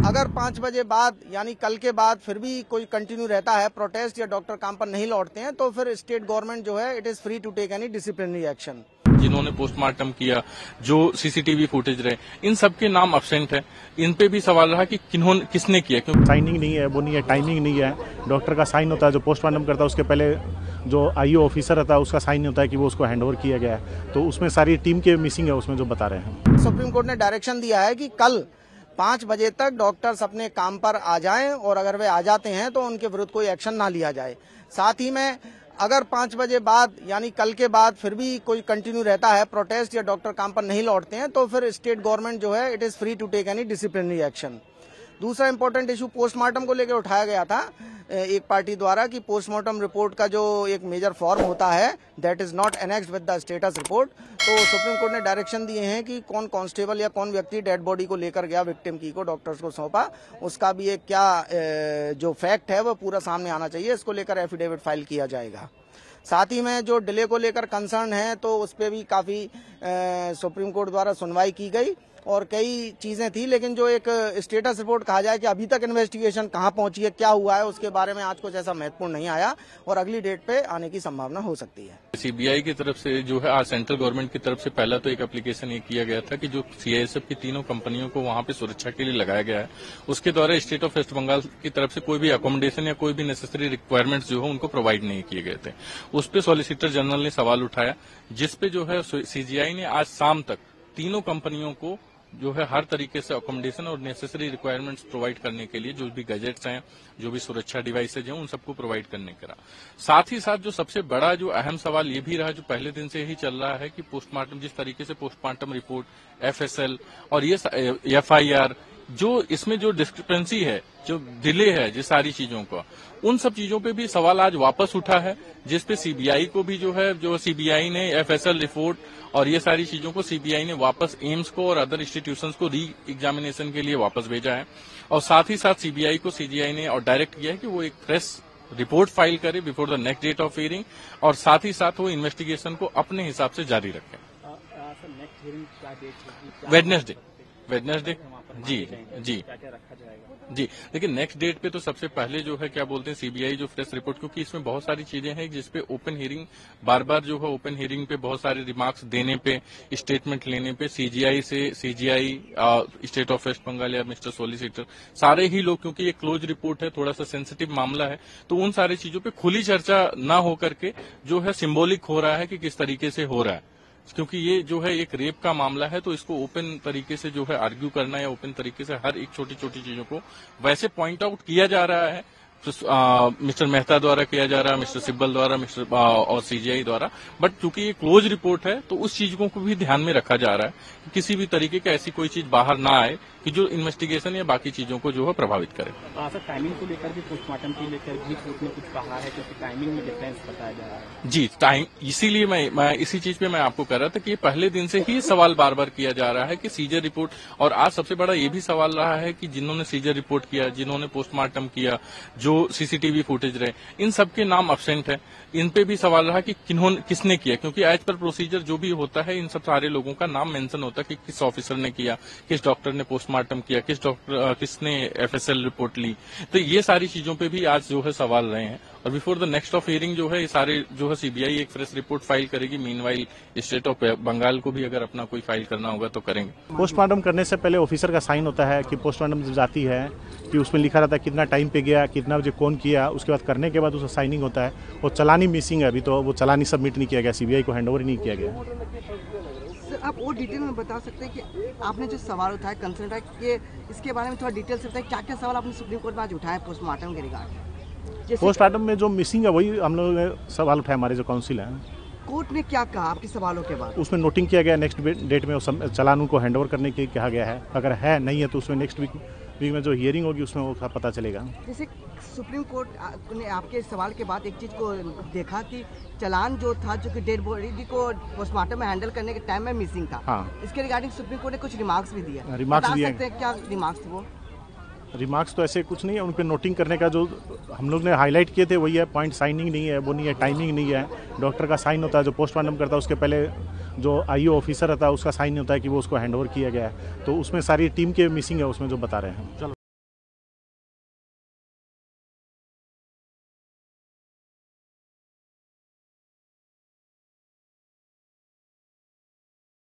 अगर 5 बजे बाद यानी कल के बाद फिर भी कोई कंटिन्यू रहता है प्रोटेस्ट या डॉक्टर काम पर नहीं लौटते हैं तो फिर स्टेट गवर्नमेंट जो है it is free to take any disciplinary action. जिन्होंने पोस्टमार्टम किया, जो सीसीटीवी फुटेज रहे, इन सबके नाम अब्सेंट है। इन पे भी सवाल रहा कि किसने किया, क्योंकि साइनिंग नहीं है, वो नहीं है, टाइमिंग नहीं है। डॉक्टर का साइन होता है, जो पोस्टमार्टम करता है उसके पहले जो आईओ ऑफिसर रहता है उसका साइन होता है कि वो उसको हैंडओवर किया गया है। तो उसमें सारी टीम के मिसिंग है उसमें जो बता रहे हैं। सुप्रीम कोर्ट ने डायरेक्शन दिया है कि कल 5 बजे तक डॉक्टर्स अपने काम पर आ जाएं और अगर वे आ जाते हैं तो उनके विरुद्ध कोई एक्शन ना लिया जाए। साथ ही में अगर 5 बजे बाद यानी कल के बाद फिर भी कोई कंटिन्यू रहता है प्रोटेस्ट या डॉक्टर काम पर नहीं लौटते हैं तो फिर स्टेट गवर्नमेंट जो है it is free to take any disciplinary action. दूसरा इंपॉर्टेंट इशू पोस्टमार्टम को लेकर उठाया गया था एक पार्टी द्वारा कि पोस्टमार्टम रिपोर्ट का जो एक मेजर फॉर्म होता है that is not annexed with the status report. तो सुप्रीम कोर्ट ने डायरेक्शन दिए हैं कि कौन कांस्टेबल या कौन व्यक्ति डेड बॉडी को लेकर गया विक्टिम की को डॉक्टर्स को सौंपा, उसका भी एक क्या जो फैक्ट है वो पूरा सामने आना चाहिए। इसको लेकर एफिडेविट फाइल किया जाएगा। साथ ही में जो डिले को लेकर कंसर्न है तो उस पर भी काफी सुप्रीम कोर्ट द्वारा सुनवाई की गई और कई चीजें थी, लेकिन जो एक स्टेटस रिपोर्ट कहा जाए कि अभी तक इन्वेस्टिगेशन कहां पहुंची है, क्या हुआ है, उसके बारे में आज कुछ ऐसा महत्वपूर्ण नहीं आया और अगली डेट पे आने की संभावना हो सकती है। सीबीआई की तरफ से जो है आज सेंट्रल गवर्नमेंट की तरफ से पहला तो एक एप्लीकेशन ये किया गया था कि जो सीआईएसएफ की तीनों कंपनियों को वहां पे सुरक्षा के लिए लगाया गया है, उसके द्वारा स्टेट ऑफ वेस्ट बंगाल की तरफ से कोई भी अकोमोडेशन या कोई भी नेसेसरी रिक्वायरमेंट्स जो है उनको प्रोवाइड नहीं किए गए थे। उस पर सॉलिसिटर जनरल ने सवाल उठाया, जिसपे जो है सीजीआई ने आज शाम तक तीनों कंपनियों को जो है हर तरीके से अकोमोडेशन और नेसेसरी रिक्वायरमेंट्स प्रोवाइड करने के लिए जो भी गैजेट्स हैं, जो भी सुरक्षा डिवाइसेज हैं, उन सबको प्रोवाइड करने करा। साथ ही साथ जो सबसे बड़ा जो अहम सवाल ये भी रहा जो पहले दिन से ही चल रहा है कि पोस्टमार्टम जिस तरीके से पोस्टमार्टम रिपोर्ट, एफएसएल और ये एफआईआर, जो इसमें जो डिस्क्रिपेंसी है, जो डिले है, जिस सारी चीजों का, उन सब चीजों पे भी सवाल आज वापस उठा है, जिसपे सीबीआई को भी जो सीबीआई ने एफएसएल रिपोर्ट और ये सारी चीजों को सीबीआई ने वापस एम्स को और अदर इंस्टीट्यूशंस को री एग्जामिनेशन के लिए वापस भेजा है। और साथ ही साथ सीबीआई को सीजीआई ने और डायरेक्ट किया है कि वो एक फ्रेश रिपोर्ट फाइल करे before the next date of hearing और साथ ही साथ वो इन्वेस्टिगेशन को अपने हिसाब से जारी रखें। वेडनेसडे जी। लेकिन नेक्स्ट डेट पे तो सबसे पहले जो है क्या बोलते हैं सीबीआई जो फ्रेश रिपोर्ट, क्योंकि इसमें बहुत सारी चीजें हैं जिसपे ओपन हियरिंग बार बार जो है ओपन हियरिंग पे बहुत सारे रिमार्क्स देने पे, स्टेटमेंट लेने पे CJI state of West Bengal या मिस्टर सोलिसिटर सारे ही लोग, क्योंकि ये क्लोज रिपोर्ट है, थोड़ा सा सेंसिटिव मामला है, तो उन सारी चीजों पे खुली चर्चा न हो करके जो है सिंबॉलिक हो रहा है कि किस तरीके से हो रहा है, क्योंकि ये जो है एक रेप का मामला है, तो इसको ओपन तरीके से जो है आर्ग्यू करना या ओपन तरीके से हर एक छोटी छोटी चीजों को वैसे पॉइंट आउट किया जा रहा है, मिस्टर मेहता द्वारा किया जा रहा है, मिस्टर सिब्बल द्वारा, मिस्टर और सीजीआई द्वारा, बट चूंकि ये क्लोज रिपोर्ट है तो उस चीजों को भी ध्यान में रखा जा रहा है कि किसी भी तरीके की ऐसी कोई चीज बाहर ना आए कि जो इन्वेस्टिगेशन या बाकी चीजों को जो है प्रभावित करे। सर, टाइमिंग को लेकर भी पोस्टमार्टम को लेकर भी कोर्ट ने कुछ कहा है, क्योंकि टाइमिंग में डिफरेंस बताया जा रहा है। जी, टाइम, इसीलिए मैं इसी चीज पे मैं आपको कह रहा था कि पहले दिन से ही सवाल बार बार किया जा रहा है कि सीजर रिपोर्ट, और आज सबसे बड़ा ये भी सवाल रहा है कि जिन्होंने सीजर रिपोर्ट किया, जिन्होंने पोस्टमार्टम किया, जो सीसीटीवी फुटेज रहे, इन सबके नाम अब्सेंट है। इन पे भी सवाल रहा कि किसने किया, क्योंकि एज पर प्रोसीजर जो भी होता है इन सब सारे लोगों का नाम मेंशन होता है कि किस ऑफिसर ने किया, किस डॉक्टर ने पोस्टमार्टम किया, किसने एफएसएल रिपोर्ट ली, तो ये सारी चीजों पे भी आज जो है सवाल रहे हैं। और before the next of hearing जो है ये सारे जो है सीबीआई एक फ्रेश रिपोर्ट फाइल करेगी। मीनवाइल स्टेट ऑफ बंगाल को भी अगर अपना कोई फाइल करना होगा तो करेंगे। पोस्टमार्टम करने से पहले ऑफिसर का साइन होता है कि पोस्टमार्टम जब जाती है कि उसमें लिखा रहता है कितना टाइम पे गया, कितना बजे कौन किया, उसके बाद करने के बाद उसका साइनिंग होता है। वो चालानी मिसिंग है, अभी तो वो चालानी सबमिट नहीं किया गया, सीबीआई को हैंडओवर नहीं किया गया। सर, आप और डिटेल में बता सकते हैं कि आपने जो सवाल उठाया, कंसर्न उठाया, कि इसके बारे में थोड़ा डिटेल से बताएं, क्या क्या सवाल आपने सुप्रीम कोर्ट में आज उठाए पोस्टमार्टम के रिगार्ड? पोस्टमार्टम में जो मिसिंग है वही हम लोगों ने सवाल उठाए, हमारे जो काउंसिल है। कोर्ट ने क्या कहा आपके सवालों के बाद? उसमें नोटिंग किया गया नेक्स्ट डेट में चालान उनको हैंडओवर करने के कहा गया है। अगर है नहीं है तो उसमें नेक्स्ट वीक में जो हियरिंग होगी उसमें वो पता चलेगा। जैसे सुप्रीम कोर्ट ने आपके सवाल के बाद एक चीज़ को देखा कि चालान जो था, जो कि डेड बॉडी को पोस्टमार्टम में हैंडल करने के टाइम में मिसिंग था। हाँ। इसके रिगार्डिंग सुप्रीम कोर्ट ने कुछ रिमार्क्स भी दिए। रिमार्क्स दिए, क्या रिमार्क्स थे वो? रिमार्क्स तो ऐसे कुछ नहीं है, उन पर नोटिंग करने का जो हम लोग ने हाईलाइट किए थे वही है, पॉइंट साइनिंग नहीं है, वो नहीं है, टाइमिंग नहीं है, डॉक्टर का साइन होता है, जो पोस्टमार्टम करता है उसके पहले जो आईओ ऑफिसर रहता है उसका साइन होता है कि वो उसको हैंडओवर किया गया है। तो उसमें सारी टीम के मिसिंग है उसमें जो बता रहे हैं।